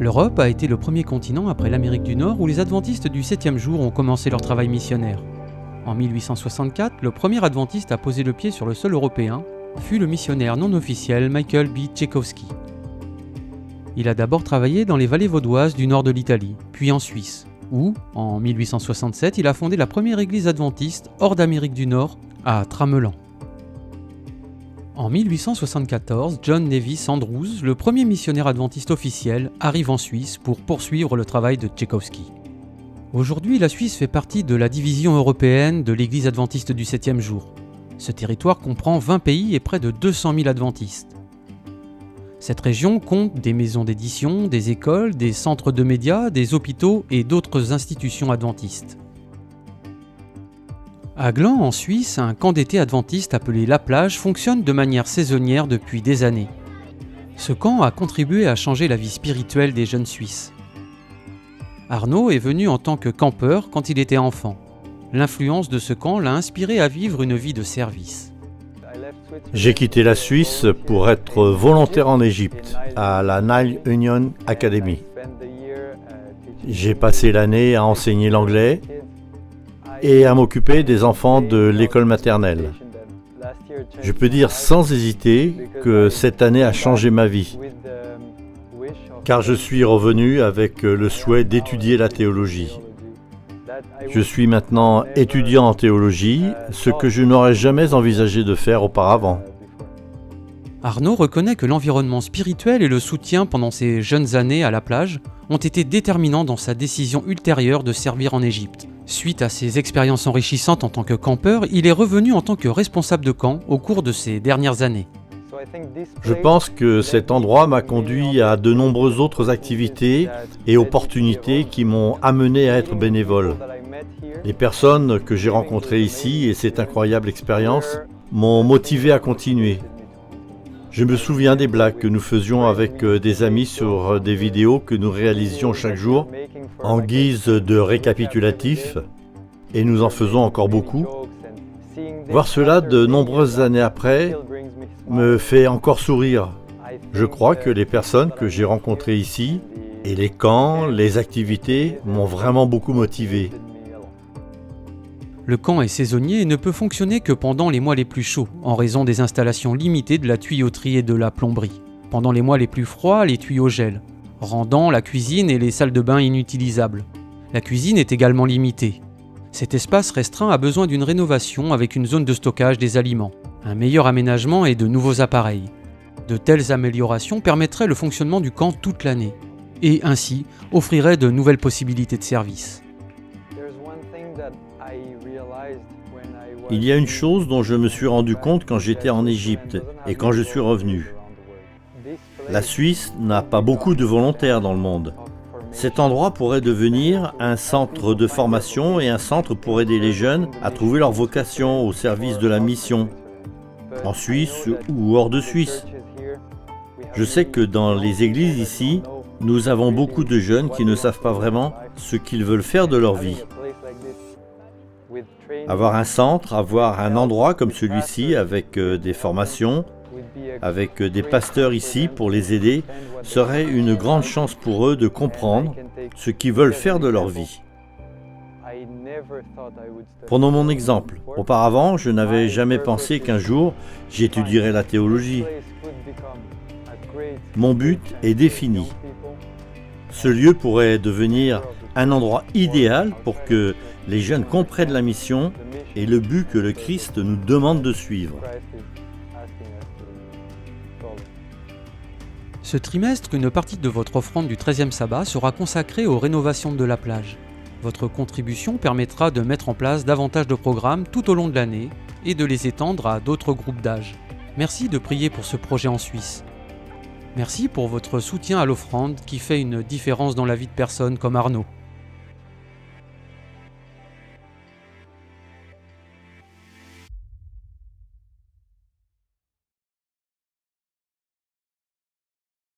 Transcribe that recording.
L'Europe a été le premier continent après l'Amérique du Nord où les adventistes du 7e jour ont commencé leur travail missionnaire. En 1864, le premier adventiste à poser le pied sur le sol européen fut le missionnaire non officiel Michael B. Tchaikovsky. Il a d'abord travaillé dans les vallées vaudoises du nord de l'Italie, puis en Suisse, où, en 1867, il a fondé la première église adventiste hors d'Amérique du Nord, à Tramelan. En 1874, John Nevis Andrews, le premier missionnaire adventiste officiel, arrive en Suisse pour poursuivre le travail de Tchaikovsky. Aujourd'hui, la Suisse fait partie de la division européenne de l'Église adventiste du 7e jour. Ce territoire comprend 20 pays et près de 200 000 adventistes. Cette région compte des maisons d'édition, des écoles, des centres de médias, des hôpitaux et d'autres institutions adventistes. À Gland, en Suisse, un camp d'été adventiste appelé La Plage fonctionne de manière saisonnière depuis des années. Ce camp a contribué à changer la vie spirituelle des jeunes Suisses. Arnaud est venu en tant que campeur quand il était enfant. L'influence de ce camp l'a inspiré à vivre une vie de service. J'ai quitté la Suisse pour être volontaire en Égypte, à la Nile Union Academy. J'ai passé l'année à enseigner l'anglais et à m'occuper des enfants de l'école maternelle. Je peux dire sans hésiter que cette année a changé ma vie, car je suis revenu avec le souhait d'étudier la théologie. Je suis maintenant étudiant en théologie, ce que je n'aurais jamais envisagé de faire auparavant. Arnaud reconnaît que l'environnement spirituel et le soutien pendant ses jeunes années à la plage ont été déterminants dans sa décision ultérieure de servir en Égypte. Suite à ses expériences enrichissantes en tant que campeur, il est revenu en tant que responsable de camp au cours de ces dernières années. Je pense que cet endroit m'a conduit à de nombreuses autres activités et opportunités qui m'ont amené à être bénévole. Les personnes que j'ai rencontrées ici et cette incroyable expérience m'ont motivé à continuer. Je me souviens des blagues que nous faisions avec des amis sur des vidéos que nous réalisions chaque jour en guise de récapitulatif, et nous en faisons encore beaucoup. Voir cela de nombreuses années après me fait encore sourire. Je crois que les personnes que j'ai rencontrées ici et les camps, les activités m'ont vraiment beaucoup motivé. Le camp est saisonnier et ne peut fonctionner que pendant les mois les plus chauds, en raison des installations limitées de la tuyauterie et de la plomberie. Pendant les mois les plus froids, les tuyaux gèlent, rendant la cuisine et les salles de bain inutilisables. La cuisine est également limitée. Cet espace restreint a besoin d'une rénovation avec une zone de stockage des aliments, un meilleur aménagement et de nouveaux appareils. De telles améliorations permettraient le fonctionnement du camp toute l'année, et ainsi offriraient de nouvelles possibilités de service. Il y a une chose dont je me suis rendu compte quand j'étais en Égypte et quand je suis revenu. La Suisse n'a pas beaucoup de volontaires dans le monde. Cet endroit pourrait devenir un centre de formation et un centre pour aider les jeunes à trouver leur vocation au service de la mission, en Suisse ou hors de Suisse. Je sais que dans les églises ici, nous avons beaucoup de jeunes qui ne savent pas vraiment ce qu'ils veulent faire de leur vie. Avoir un centre, avoir un endroit comme celui-ci avec des formations, avec des pasteurs ici pour les aider, serait une grande chance pour eux de comprendre ce qu'ils veulent faire de leur vie. Prenons mon exemple. Auparavant, je n'avais jamais pensé qu'un jour, j'étudierais la théologie. Mon but est défini. Ce lieu pourrait devenir un endroit idéal pour que les jeunes comprennent la mission et le but que le Christ nous demande de suivre. Ce trimestre, une partie de votre offrande du 13e sabbat sera consacrée aux rénovations de la plage. Votre contribution permettra de mettre en place davantage de programmes tout au long de l'année et de les étendre à d'autres groupes d'âge. Merci de prier pour ce projet en Suisse. Merci pour votre soutien à l'offrande qui fait une différence dans la vie de personnes comme Arnaud.